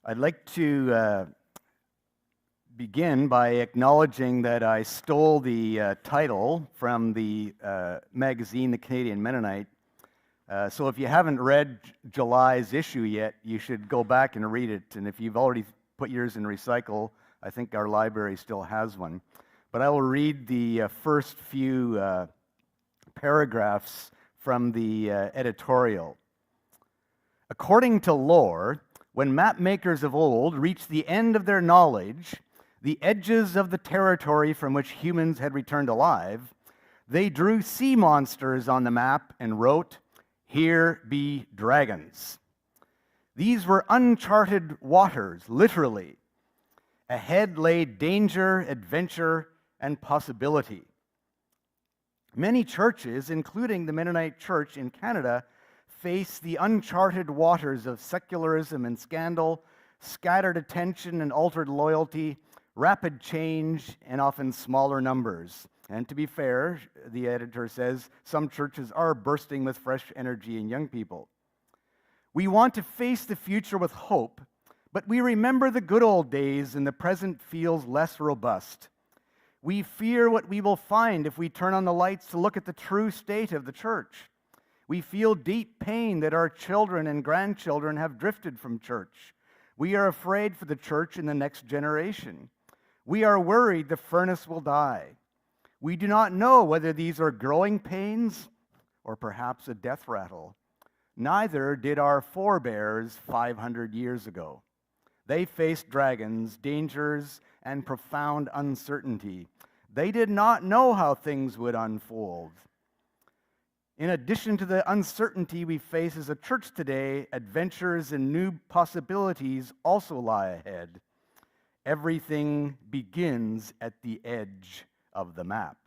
I'd like to begin by acknowledging that I stole the title from the magazine, The Canadian Mennonite. So if you haven't read July's issue yet, you should go back and read it. And if you've already put yours in recycle, I think our library still has one. But I will read the first few paragraphs from the editorial. According to lore, when map makers of old reached the end of their knowledge, the edges of the territory from which humans had returned alive, they drew sea monsters on the map and wrote, "Here be dragons." These were uncharted waters, literally. Ahead lay danger, adventure, and possibility. Many churches, including the Mennonite Church in Canada, face the uncharted waters of secularism and scandal, scattered attention and altered loyalty, rapid change, and often smaller numbers. And to be fair, the editor says, some churches are bursting with fresh energy in young people. We want to face the future with hope, but we remember the good old days and the present feels less robust. We fear what we will find if we turn on the lights to look at the true state of the church. We feel deep pain that our children and grandchildren have drifted from church. We are afraid for the church in the next generation. We are worried the furnace will die. We do not know whether these are growing pains or perhaps a death rattle. Neither did our forebears 500 years ago. They faced dragons, dangers, and profound uncertainty. They did not know how things would unfold. In addition to the uncertainty we face as a church today, adventures and new possibilities also lie ahead. Everything begins at the edge of the map.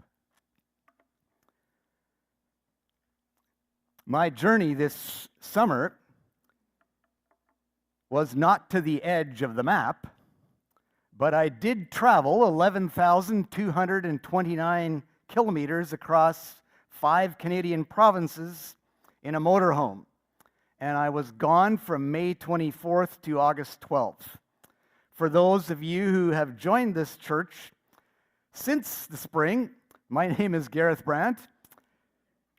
My journey this summer was not to the edge of the map, but I did travel 11,229 kilometers across 5 Canadian provinces in a motorhome. And I was gone from May 24th to August 12th. For those of you who have joined this church since the spring, my name is Gareth Brandt.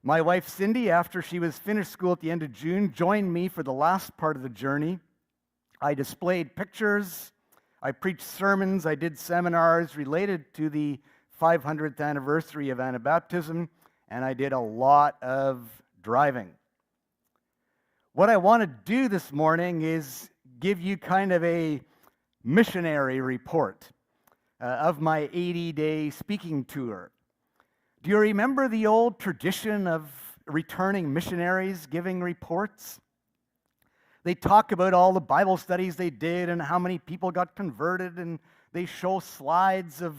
My wife Cindy, after she was finished school at the end of June, joined me for the last part of the journey. I displayed pictures, I preached sermons, I did seminars related to the 500th anniversary of Anabaptism, and I did a lot of driving. What I want to do this morning is give you kind of a missionary report of my 80-day speaking tour. Do you remember the old tradition of returning missionaries giving reports? They talk about all the Bible studies they did and how many people got converted, and they show slides of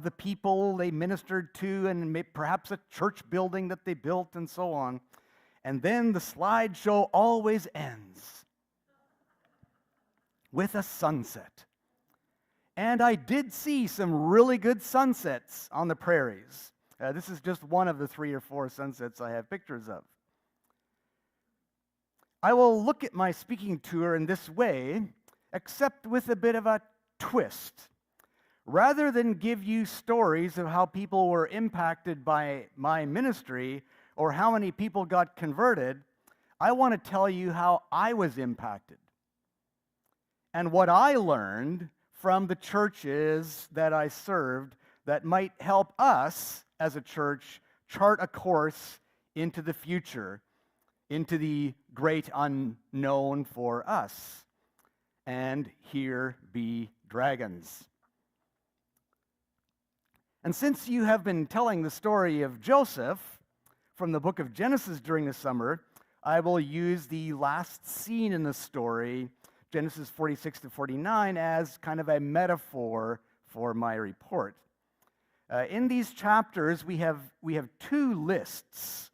the people they ministered to and perhaps a church building that they built and so on. And then the slideshow always ends with a sunset. And I did see some really good sunsets on the prairies. This is just one of the 3 or 4 sunsets I have pictures of. I will look at my speaking tour in this way, except with a bit of a twist. Rather than give you stories of how people were impacted by my ministry or how many people got converted, I want to tell you how I was impacted and what I learned from the churches that I served that might help us as a church chart a course into the future, into the great unknown for us. And here be dragons. And since you have been telling the story of Joseph from the book of Genesis during the summer, I will use the last scene in the story, Genesis 46 to 49, as kind of a metaphor for my report. In these chapters, we have 2 lists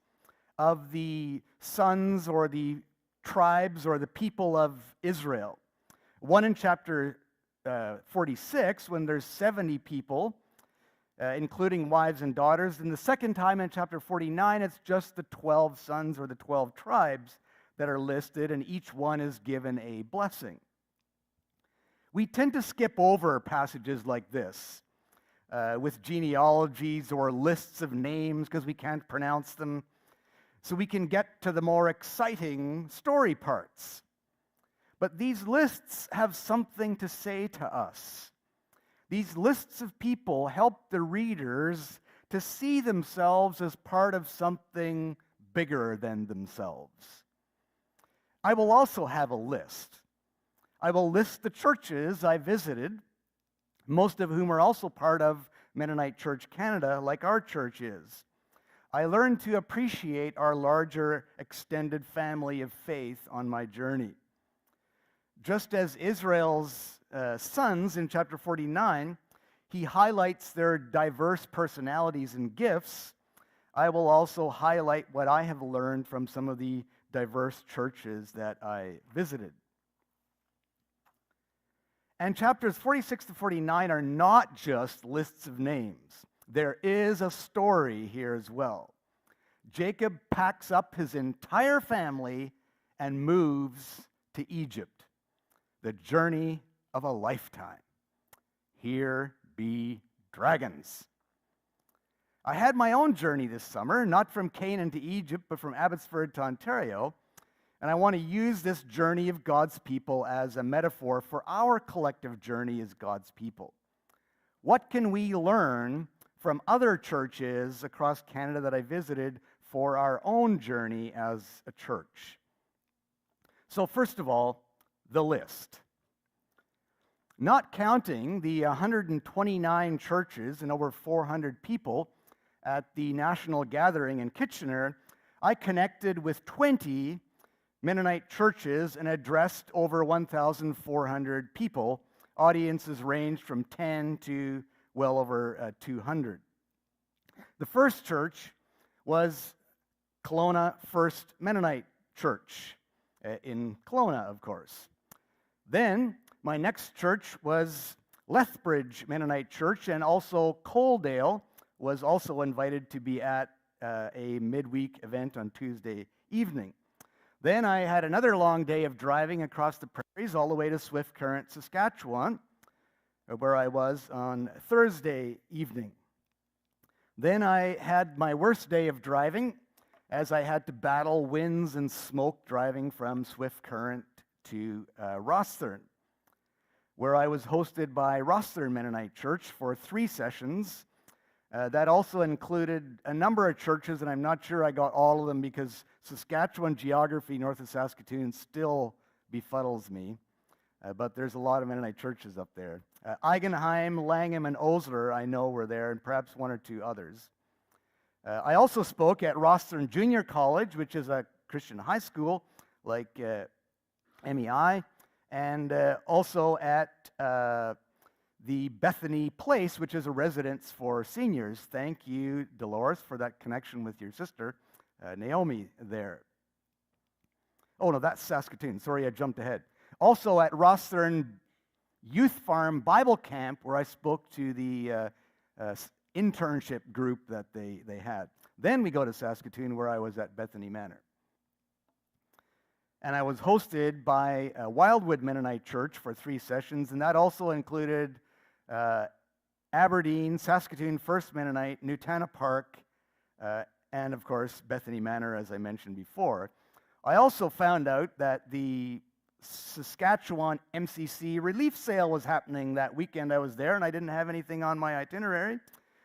of the sons or the tribes or the people of Israel. One in chapter 46, when there's 70 people, including wives and daughters. And the second time in chapter 49, it's just the 12 sons or the 12 tribes that are listed, and each one is given a blessing. We tend to skip over passages like this with genealogies or lists of names because we can't pronounce them, so we can get to the more exciting story parts. But these lists have something to say to us. These lists of people help the readers to see themselves as part of something bigger than themselves. I will also have a list. I will list the churches I visited, most of whom are also part of Mennonite Church Canada, like our church is. I learned to appreciate our larger extended family of faith on my journey. Just as Israel's sons in chapter 49, he highlights their diverse personalities and gifts. I will also highlight what I have learned from some of the diverse churches that I visited. And chapters 46 to 49 are not just lists of names. There is a story here as well. Jacob packs up his entire family and moves to Egypt. The journey of a lifetime. Here be dragons. I had my own journey this summer, not from Canaan to Egypt, but from Abbotsford to Ontario. And I want to use this journey of God's people as a metaphor for our collective journey as God's people. What can we learn from other churches across Canada that I visited for our own journey as a church? So first of all, the list. Not counting the 129 churches and over 400 people at the national gathering in Kitchener, I connected with 20 Mennonite churches and addressed over 1,400 people. Audiences ranged from 10 to well over 200. The first church was Kelowna First Mennonite Church in Kelowna, of course. Then my next church was Lethbridge Mennonite Church, and also Coaldale was also invited to be at a midweek event on Tuesday evening. Then I had another long day of driving across the prairies all the way to Swift Current, Saskatchewan, where I was on Thursday evening. Then I had my worst day of driving as I had to battle winds and smoke driving from Swift Current to Rosthern, where I was hosted by Rosthern Mennonite Church for 3 sessions. That also included a number of churches, and I'm not sure I got all of them because Saskatchewan geography north of Saskatoon still befuddles me. But there's a lot of Mennonite churches up there. Eigenheim, Langham, and Osler I know were there, and perhaps 1 or 2 others. I also spoke at Rosthern Junior College, which is a Christian high school like MEI, and also at the Bethany Place, which is a residence for seniors. Thank you, Dolores, for that connection with your sister, Naomi, there. Oh, no, that's Saskatoon. Sorry, I jumped ahead. Also at Rosthern Youth Farm Bible Camp, where I spoke to the internship group that they had. Then we go to Saskatoon, where I was at Bethany Manor. And I was hosted by Wildwood Mennonite Church for 3 sessions, and that also included Aberdeen, Saskatoon First Mennonite, Nutana Park, and of course Bethany Manor, as I mentioned before. I also found out that the Saskatchewan MCC relief sale was happening that weekend I was there, and I didn't have anything on my itinerary,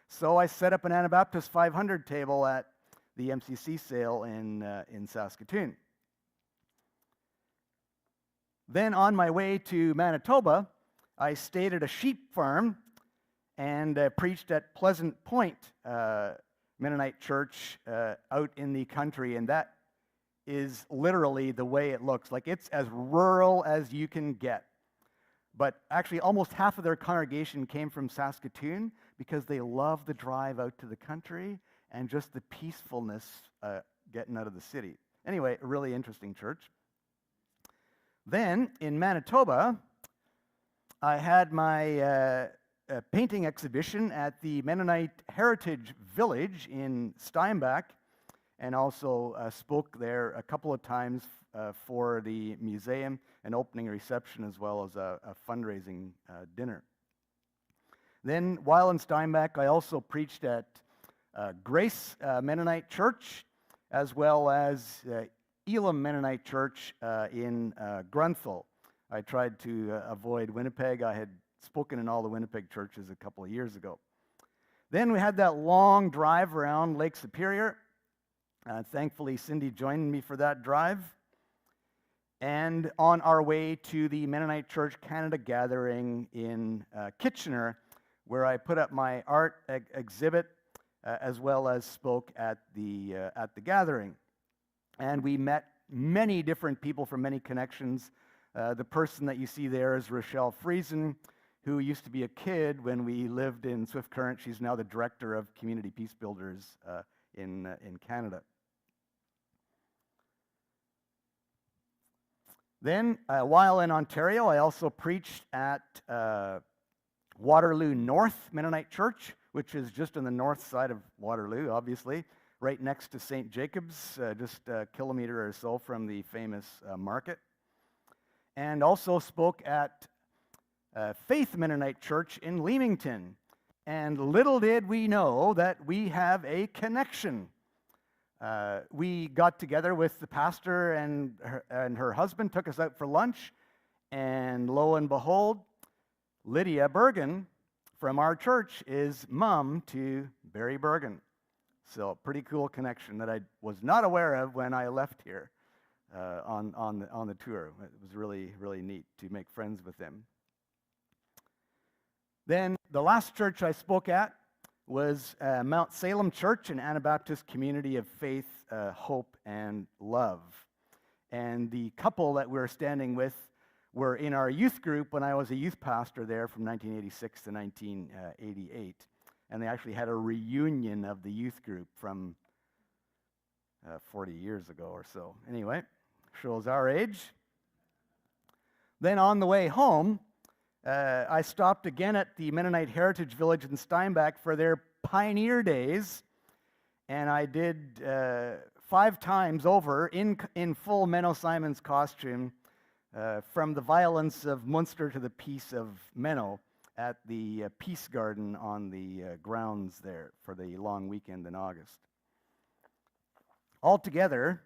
so I set up an Anabaptist 500 table at the MCC sale in Saskatoon. Then on my way to Manitoba, I stayed at a sheep farm and preached at Pleasant Point Mennonite Church out in the country, and that is literally the way it looks. Like, it's as rural as you can get. But actually, almost half of their congregation came from Saskatoon because they love the drive out to the country and just the peacefulness getting out of the city. Anyway, a really interesting church. Then, in Manitoba, I had my painting exhibition at the Mennonite Heritage Village in Steinbach, and also spoke there a couple of times for the museum, an opening reception, as well as a fundraising dinner. Then, while in Steinbach, I also preached at Grace Mennonite Church, as well as Elam Mennonite Church in Grunthal. I tried to avoid Winnipeg. I had spoken in all the Winnipeg churches a couple of years ago. Then we had that long drive around Lake Superior. Thankfully, Cindy joined me for that drive. And on our way to the Mennonite Church Canada gathering in Kitchener, where I put up my art exhibit, as well as spoke at the gathering. And we met many different people from many connections. The person that you see there is Rochelle Friesen, who used to be a kid when we lived in Swift Current. She's now the director of Community Peace Builders in Canada. Then, while in Ontario, I also preached at Waterloo North Mennonite Church, which is just on the north side of Waterloo, obviously, right next to St. Jacob's, just a kilometer or so from the famous market. And also spoke at Faith Mennonite Church in Leamington. And little did we know that we have a connection. We got together with the pastor and her husband, took us out for lunch, and lo and behold, Lydia Bergen from our church is mom to Barry Bergen. So pretty cool connection that I was not aware of when I left here on the tour. It was really, really neat to make friends with them. Then the last church I spoke at was Mount Salem Church, an Anabaptist community of faith, hope, and love. And the couple that we were standing with were in our youth group when I was a youth pastor there from 1986 to 1988. And they actually had a reunion of the youth group from 40 years ago or so. Anyway, shows our age. Then on the way home, I stopped again at the Mennonite Heritage Village in Steinbach for their Pioneer Days, and I did 5 times over in full Menno Simons costume, from the violence of Munster to the peace of Menno, at the Peace Garden on the grounds there for the long weekend in August. Altogether,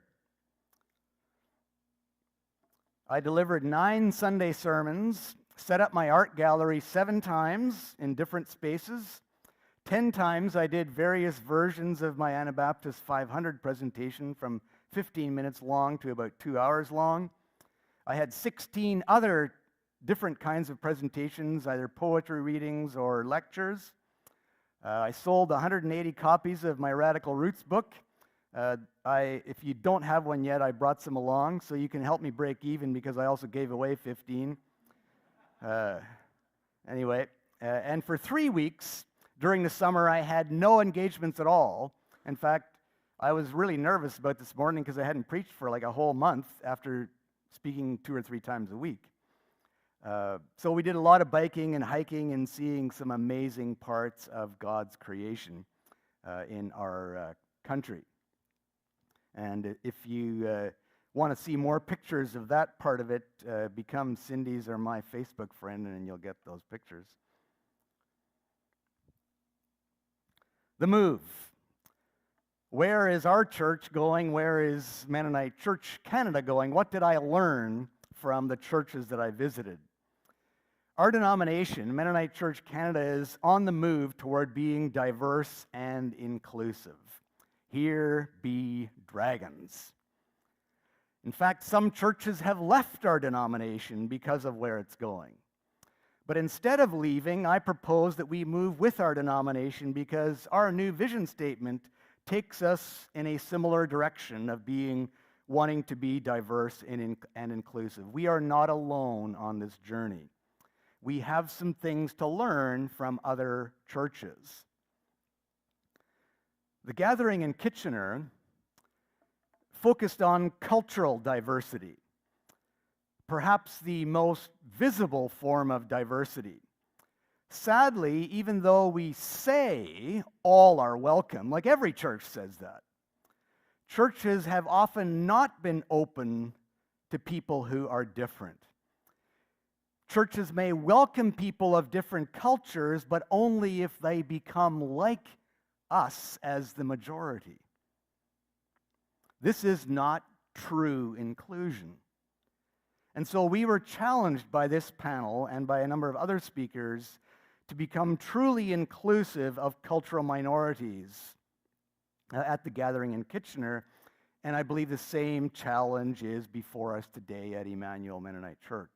I delivered 9 Sunday sermons, set up my art gallery 7 times in different spaces. 10 times I did various versions of my Anabaptist 500 presentation from 15 minutes long to about 2 hours long. I had 16 other different kinds of presentations, either poetry readings or lectures. I sold 180 copies of my Radical Roots book. If you don't have one yet, I brought some along, so you can help me break even because I also gave away 15. Anyway, and for 3 weeks during the summer, I had no engagements at all. In fact, I was really nervous about this morning because I hadn't preached for like a whole month after speaking 2 or 3 times a week. So we did a lot of biking and hiking and seeing some amazing parts of God's creation in our country. And if you want to see more pictures of that part of it, become Cindy's or my Facebook friend, and you'll get those pictures. The move. Where is our church going? Where is Mennonite Church Canada going? What did I learn from the churches that I visited? Our denomination, Mennonite Church Canada, is on the move toward being diverse and inclusive. Here be dragons. In fact, some churches have left our denomination because of where it's going. But instead of leaving, I propose that we move with our denomination because our new vision statement takes us in a similar direction of wanting to be diverse and inclusive. We are not alone on this journey. We have some things to learn from other churches. The gathering in Kitchener focused on cultural diversity, perhaps the most visible form of diversity. Sadly, even though we say all are welcome, like every church says that, churches have often not been open to people who are different. Churches may welcome people of different cultures, but only if they become like us as the majority. This is not true inclusion. And so we were challenged by this panel and by a number of other speakers to become truly inclusive of cultural minorities at the gathering in Kitchener, and I believe the same challenge is before us today at Emmanuel Mennonite Church.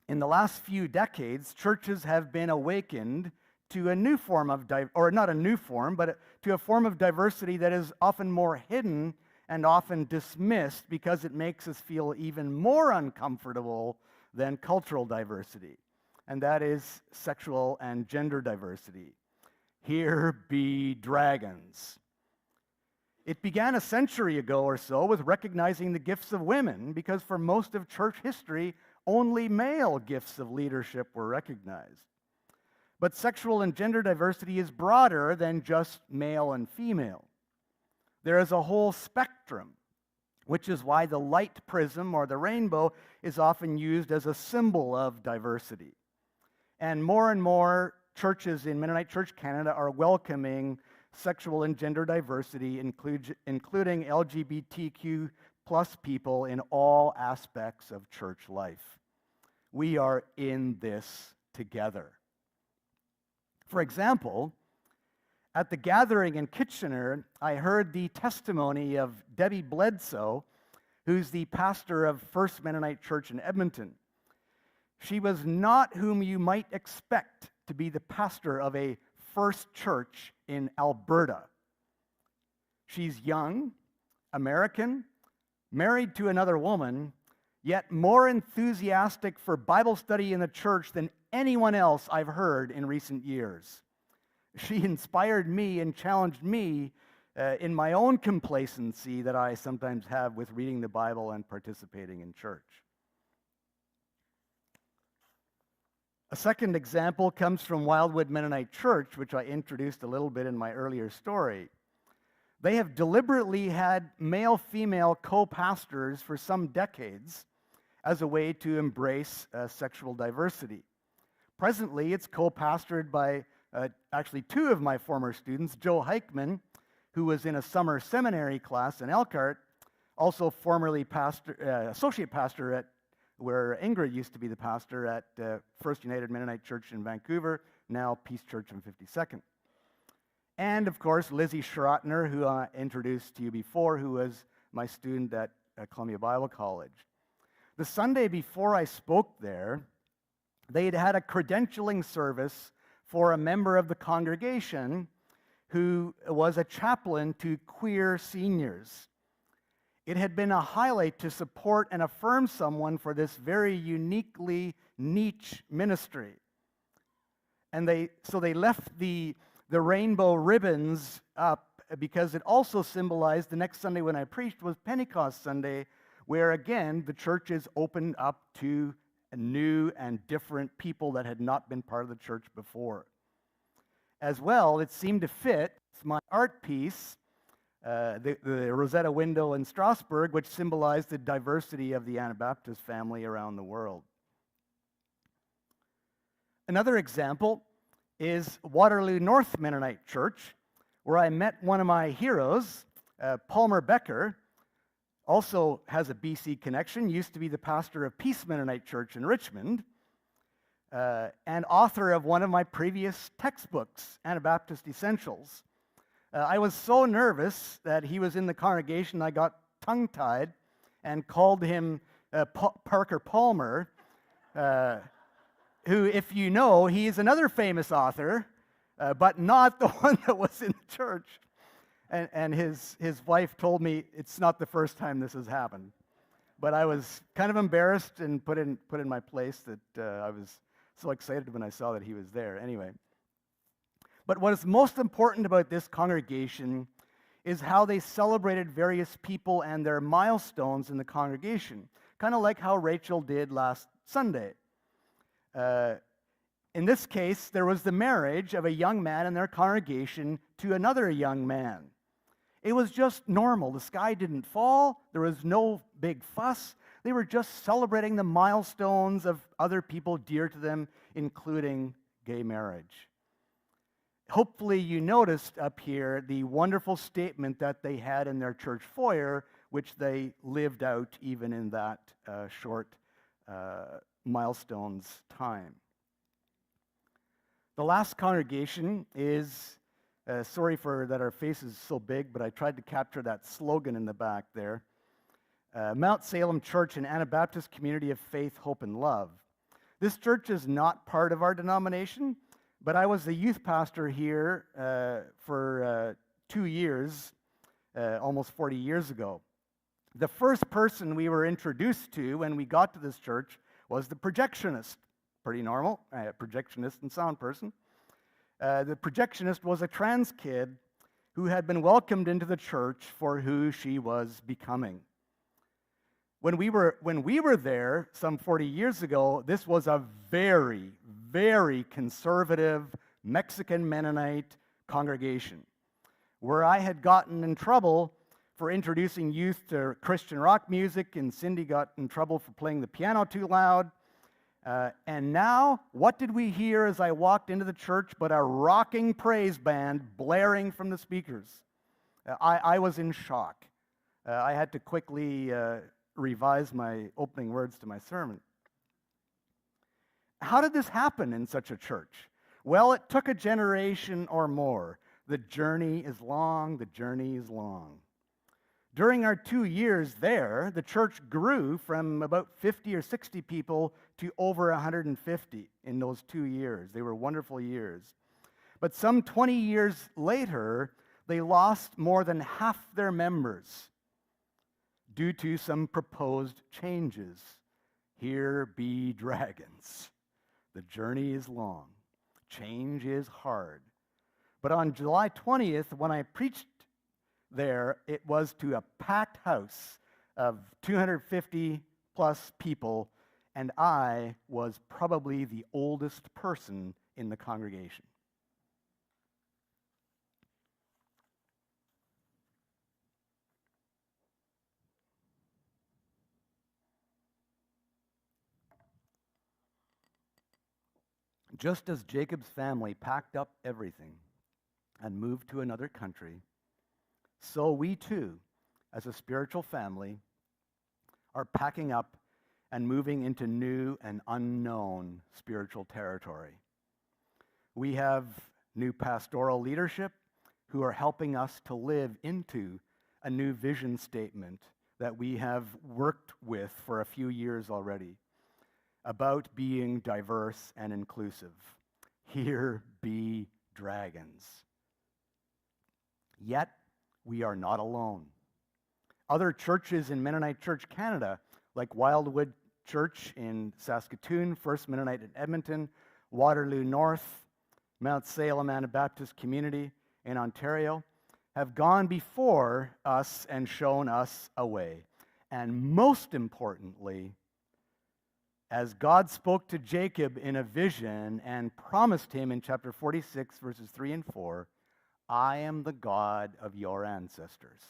In the last few decades, churches have been awakened to a new form of, or not a new form, but to a form of diversity that is often more hidden and often dismissed because it makes us feel even more uncomfortable than cultural diversity, and that is sexual and gender diversity. Here be dragons. It began a century ago or so with recognizing the gifts of women, because for most of church history, only male gifts of leadership were recognized. But sexual and gender diversity is broader than just male and female. There is a whole spectrum, which is why the light prism or the rainbow is often used as a symbol of diversity. And more churches in Mennonite Church Canada are welcoming sexual and gender diversity, including LGBTQ plus people in all aspects of church life. We are in this together. For example, at the gathering in Kitchener, I heard the testimony of Debbie Bledsoe, who's the pastor of First Mennonite Church in Edmonton. She was not whom you might expect to be the pastor of a First Church in Alberta. She's young, American, married to another woman, yet more enthusiastic for Bible study in the church than anyone else I've heard in recent years. She inspired me and challenged me in my own complacency that I sometimes have with reading the Bible and participating in church. A second example comes from Wildwood Mennonite Church, which I introduced a little bit in my earlier story. They have deliberately had male-female co-pastors for some decades as a way to embrace sexual diversity. Presently, it's co-pastored by actually two of my former students, Joe Heichman, who was in a summer seminary class in Elkhart, also formerly associate pastor at where Ingrid used to be the pastor at First United Mennonite Church in Vancouver, now Peace Church on 52nd. And, of course, Lizzie Schrottner, who I introduced to you before, who was my student at Columbia Bible College. The Sunday before I spoke there, they'd had a credentialing service for a member of the congregation who was a chaplain to queer seniors. It had been a highlight to support and affirm someone for this very uniquely niche ministry. And so they left the rainbow ribbons up because it also symbolized the next Sunday when I preached was Pentecost Sunday, where again the church is opened up to new and different people that had not been part of the church before. As well, it seemed to fit my art piece, the Rosetta window in Strasbourg, which symbolized the diversity of the Anabaptist family around the world. Another example is Waterloo North Mennonite Church, where I met one of my heroes, Palmer Becker, also has a BC connection, used to be the pastor of Peace Mennonite Church in Richmond, and author of one of my previous textbooks, Anabaptist Essentials. I was so nervous that he was in the congregation, I got tongue-tied and called him Parker Palmer, who, if you know, he's another famous author, but not the one that was in the church. And his wife told me it's not the first time this has happened. But I was kind of embarrassed and put in my place that I was so excited when I saw that he was there. Anyway. But what is most important about this congregation is how they celebrated various people and their milestones in the congregation, kind of like how Rachel did last Sunday. In this case, there was the marriage of a young man in their congregation to another young man. It was just normal. The sky didn't fall. There was no big fuss. They were just celebrating the milestones of other people dear to them, including gay marriage. Hopefully you noticed up here the wonderful statement that they had in their church foyer, which they lived out even in that short milestones time. The last congregation is, sorry for that our face is so big, but I tried to capture that slogan in the back there. Mount Salem Church, an Anabaptist community of faith, hope, and love. This church is not part of our denomination, but I was the youth pastor here for 2 years, almost 40 years ago. The first person we were introduced to when we got to this church was the projectionist. Pretty normal, projectionist and sound person. The projectionist was a trans kid who had been welcomed into the church for who she was becoming. When we were there some 40 years ago, this was a very, very conservative Mexican Mennonite congregation, where I had gotten in trouble for introducing youth to Christian rock music, and Cindy got in trouble for playing the piano too loud. And now, what did we hear as I walked into the church but a rocking praise band blaring from the speakers? I was in shock. I had to quickly revise my opening words to my sermon. How did this happen in such a church? Well, it took a generation or more. The journey is long, the journey is long. During our 2 years there, the church grew from about 50 or 60 people to over 150 in those 2 years. They were wonderful years. But some 20 years later, they lost more than half their members due to some proposed changes. Here be dragons. The journey is long. Change is hard. But on July 20th, when I preached there, it was to a packed house of 250 plus people, and I was probably the oldest person in the congregation. Just as Jacob's family packed up everything and moved to another country, so we too, as a spiritual family, are packing up and moving into new and unknown spiritual territory. We have new pastoral leadership who are helping us to live into a new vision statement that we have worked with for a few years already about being diverse and inclusive. Here be dragons. Yet, we are not alone. Other churches in Mennonite Church Canada, like Wildwood Church in Saskatoon, First Mennonite in Edmonton, Waterloo North, Mount Salem Anabaptist Community in Ontario, have gone before us and shown us a way. And most importantly, as God spoke to Jacob in a vision and promised him in chapter 46, verses 3 and 4, I am the God of your ancestors.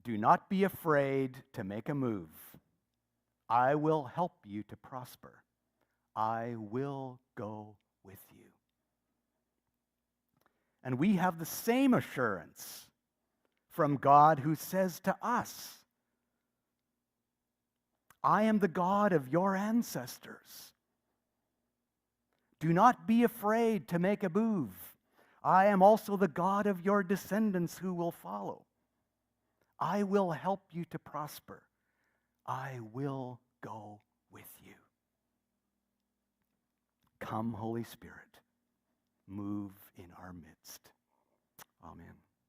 Do not be afraid to make a move. I will help you to prosper. I will go with you. And we have the same assurance from God who says to us, I am the God of your ancestors. Do not be afraid to make a move. I am also the God of your descendants who will follow. I will help you to prosper. I will go with you. Come, Holy Spirit, move in our midst. Amen.